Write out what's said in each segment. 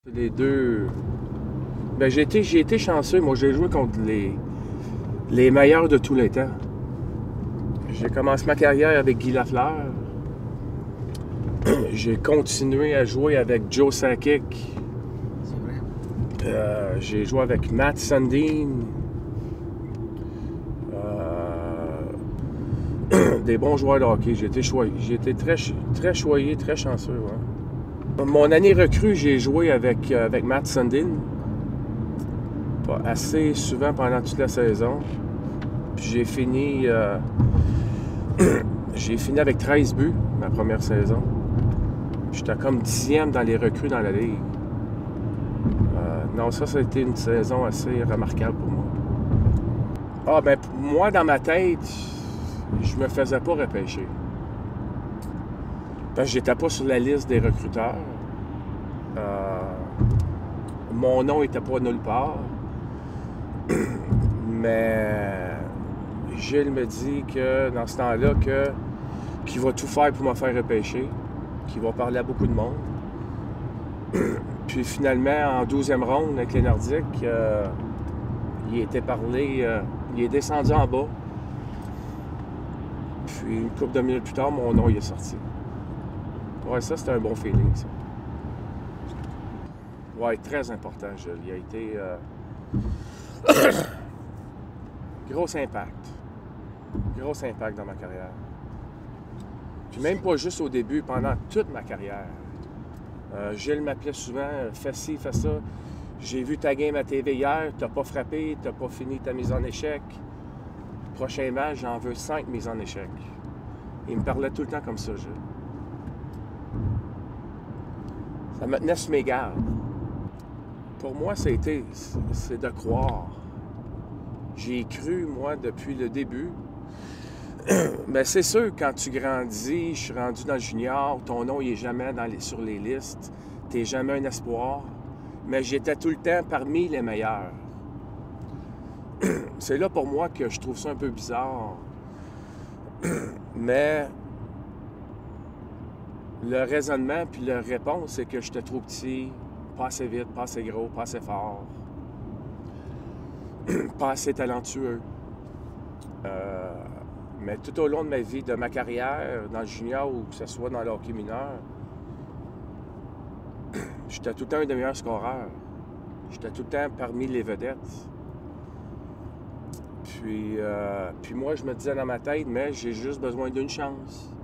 Les deux. Ben, j'ai été chanceux. Moi, j'ai joué contre les meilleurs de tous les temps. J'ai commencé ma carrière avec Guy Lafleur. J'ai continué à jouer avec Joe Sakic. C'est vrai. J'ai joué avec Matt Sundin. Des bons joueurs de hockey. J'ai été très choyé, très chanceux. Ouais. Mon année recrue, j'ai joué avec Matt Sundin. Assez souvent pendant toute la saison. Puis j'ai fini avec 13 buts ma première saison. J'étais comme 10e dans les recrues dans la ligue. Non, ça a été une saison assez remarquable pour moi. Ah ben moi, dans ma tête, je me faisais pas repêcher. Parce que j'étais pas sur la liste des recruteurs. Mon nom était pas nulle part. Mais Gilles me dit que dans ce temps-là, qu'il va tout faire pour me faire repêcher, qu'il va parler à beaucoup de monde. Puis finalement, en 12e ronde avec les Nordiques, il était parlé, il est descendu en bas. Puis une couple de minutes plus tard, mon nom il est sorti. Ouais, ça c'était un bon feeling, ça. Ouais, très important, Gilles. Il a été gros impact. Gros impact dans ma carrière. Puis même pas juste au début, pendant toute ma carrière. Gilles m'appelait souvent, fais ci, fais ça. J'ai vu ta game à TV hier, t'as pas frappé, t'as pas fini ta mise en échec. Prochain match, j'en veux 5 mises en échec. Il me parlait tout le temps comme ça, Gilles. Ça me tenait sur mes gardes. Pour moi, c'est de croire. J'ai cru, moi, depuis le début. Mais c'est sûr, quand tu grandis, je suis rendu dans le junior, ton nom il est jamais sur les listes, tu n'es jamais un espoir, mais j'étais tout le temps parmi les meilleurs. C'est là pour moi que je trouve ça un peu bizarre. Mais le raisonnement puis la réponse, c'est que j'étais trop petit, pas assez vite, pas assez gros, pas assez fort, pas assez talentueux. Mais tout au long de ma vie, de ma carrière, dans le junior ou que ce soit dans le hockey mineur, j'étais tout le temps un des meilleurs scoreurs. J'étais tout le temps parmi les vedettes. Puis moi, je me disais dans ma tête, mais j'ai juste besoin d'une chance.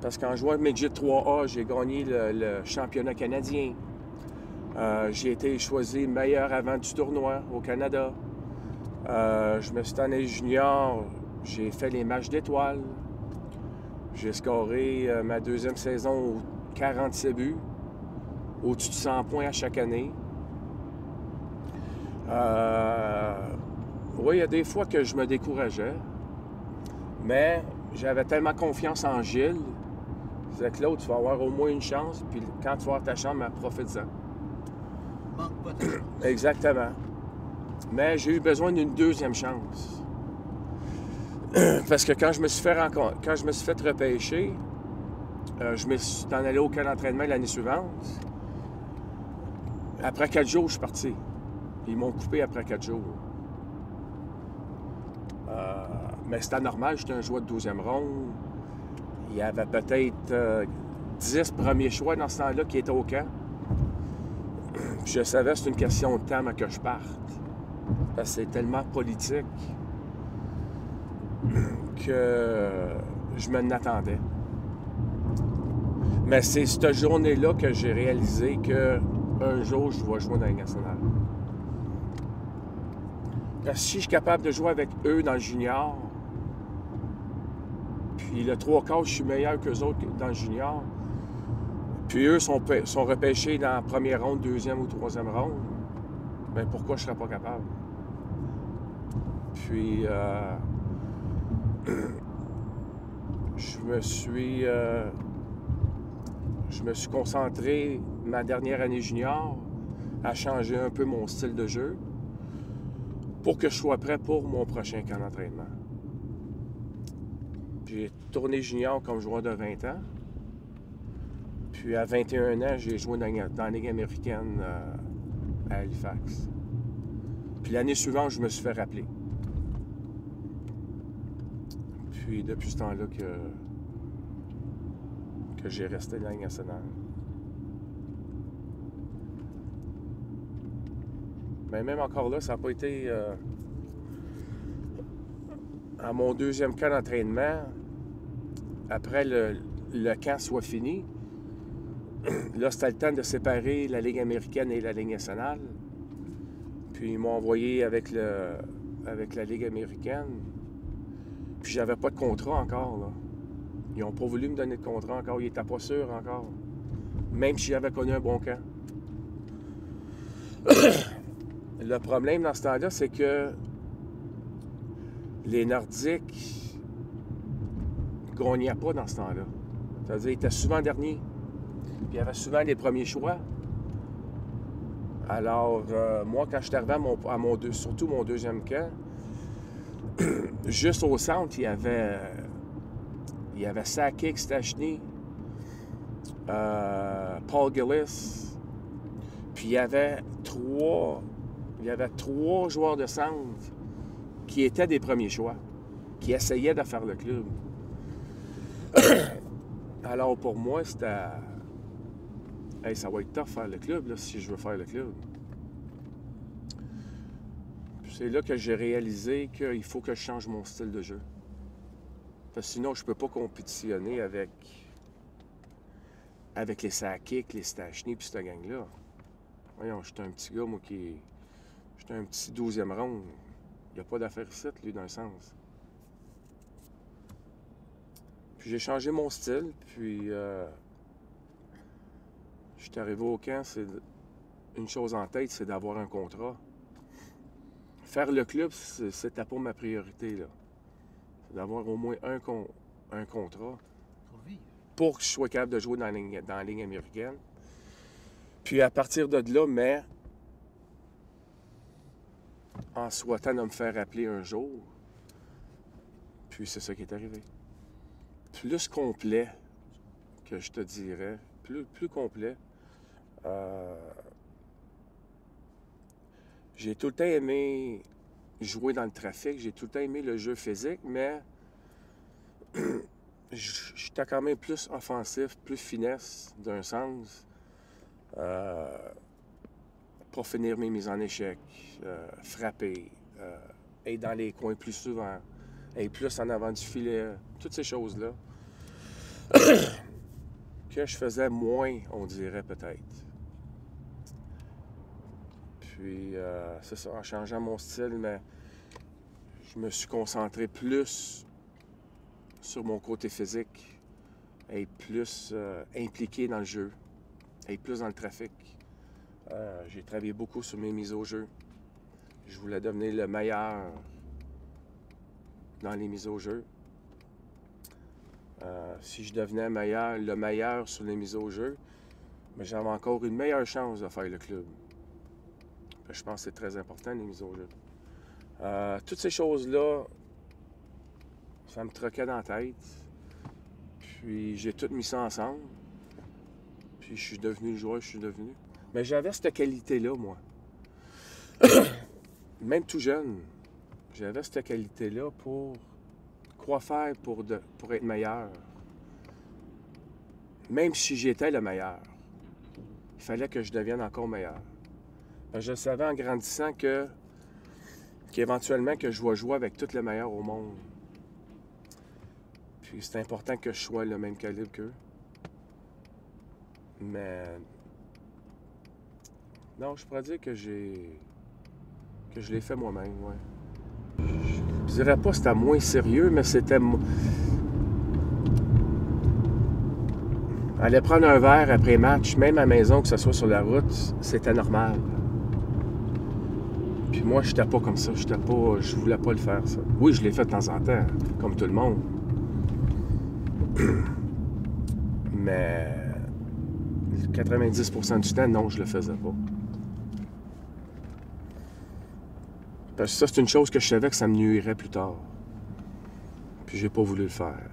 Parce qu'en jouant Midget 3A, j'ai gagné le championnat canadien. J'ai été choisi meilleur avant du tournoi au Canada. Je me suis tanné junior, j'ai fait les matchs d'étoiles. J'ai scoré ma deuxième saison 47 buts, au-dessus de 100 points à chaque année. Oui, il y a des fois que je me décourageais, mais j'avais tellement confiance en Gilles. Je disais, Claude, tu vas avoir au moins une chance, puis quand tu vas avoir ta chance, profite-en. Manque pas ta chance. Exactement. Mais j'ai eu besoin d'une deuxième chance. Parce que quand je me suis fait repêcher, je me suis en allé au camp d'entraînement l'année suivante. Après 4 jours, je suis parti. Ils m'ont coupé après 4 jours. Mais c'était normal, j'étais un joueur de 12e ronde. Il y avait peut-être 10 premiers choix dans ce temps-là qui étaient au camp. Je savais que c'était une question de temps que je parte. Parce que c'est tellement politique que je m'en attendais. Mais c'est cette journée-là que j'ai réalisé qu'un jour, je vais jouer dans la Ligue nationale. Parce que si je suis capable de jouer avec eux dans le junior, puis le 3/4, je suis meilleur qu'eux autres dans le junior, puis eux sont repêchés dans la première ronde, deuxième ou troisième ronde, bien pourquoi je ne serais pas capable? Puis, je me suis concentré, ma dernière année junior, à changer un peu mon style de jeu pour que je sois prêt pour mon prochain camp d'entraînement. J'ai tourné junior comme joueur de 20 ans. Puis à 21 ans, j'ai joué dans la Ligue américaine à Halifax. Puis l'année suivante, je me suis fait rappeler. Puis depuis ce temps-là que j'ai resté dans la Ligue nationale. Mais même encore là, ça n'a pas été... à mon deuxième camp d'entraînement, après le camp soit fini, là, c'était le temps de séparer la Ligue américaine et la Ligue nationale. Puis ils m'ont envoyé avec la Ligue américaine. Puis j'avais pas de contrat encore, là. Ils n'ont pas voulu me donner de contrat encore. Ils n'étaient pas sûrs encore. Même si j'avais connu un bon camp. Le problème dans ce temps-là, c'est que les Nordiques ne gagnaient pas dans ce temps-là. C'est-à-dire qu'ils étaient souvent derniers. Puis il y avait souvent les premiers choix. Alors, moi, quand je suis arrivé surtout mon deuxième camp, juste au centre, il y avait Sakic, Stachny, Paul Gillis, puis il y avait trois joueurs de centre qui étaient des premiers choix, qui essayaient de faire le club. Alors pour moi, c'était... Hey, ça va être tough faire le club, là, si je veux faire le club. C'est là que j'ai réalisé qu'il faut que je change mon style de jeu. Parce que sinon, je ne peux pas compétitionner avec les Sakic, les Stachny puis cette gang-là. Voyons, j'étais un petit gars, moi, j'étais un petit 12e ronde. Il n'y a pas d'affaire ici, lui, dans le sens. Puis j'ai changé mon style, puis je suis arrivé au camp, c'est une chose en tête, c'est d'avoir un contrat. Faire le club, c'était pas ma priorité, là. C'est d'avoir au moins un contrat pour que je sois capable de jouer dans la Ligue américaine. Puis à partir de là, mais en souhaitant de me faire appeler un jour, puis c'est ça qui est arrivé. Plus complet, que je te dirais, plus complet. J'ai tout le temps aimé jouer dans le trafic, j'ai tout le temps aimé le jeu physique, mais j'étais quand même plus offensif, plus finesse d'un sens. Pour finir mes mises en échec, frapper, être dans les coins plus souvent, être plus en avant du filet, toutes ces choses-là que je faisais moins, on dirait peut-être. Puis, c'est ça, en changeant mon style, mais je me suis concentré plus sur mon côté physique, être plus impliqué dans le jeu, être plus dans le trafic. J'ai travaillé beaucoup sur mes mises au jeu. Je voulais devenir le meilleur dans les mises au jeu. Si je devenais le meilleur sur les mises au jeu, mais j'avais encore une meilleure chance de faire le club. Je pense que c'est très important, les mises au jeu. Toutes ces choses-là, ça me troquait dans la tête. Puis j'ai tout mis ça ensemble. Puis je suis devenu le joueur que je suis devenu. Mais j'avais cette qualité-là, moi. Même tout jeune, j'avais cette qualité-là pour quoi faire pour être meilleur. Même si j'étais le meilleur, il fallait que je devienne encore meilleur. Je savais en grandissant qu'éventuellement que je vais jouer avec tout le meilleur au monde. Puis c'est important que je sois le même calibre qu'eux. Mais non, je pourrais dire que je l'ai fait moi-même, ouais. Je dirais pas que c'était moins sérieux, mais c'était... Aller prendre un verre après match, même à la maison, que ce soit sur la route, c'était normal. Puis moi, j'étais pas comme ça. Je voulais pas le faire, ça. Oui, je l'ai fait de temps en temps, comme tout le monde. Mais 90% du temps, non, je le faisais pas. Parce que ça, c'est une chose que je savais que ça me nuirait plus tard. Puis j'ai pas voulu le faire.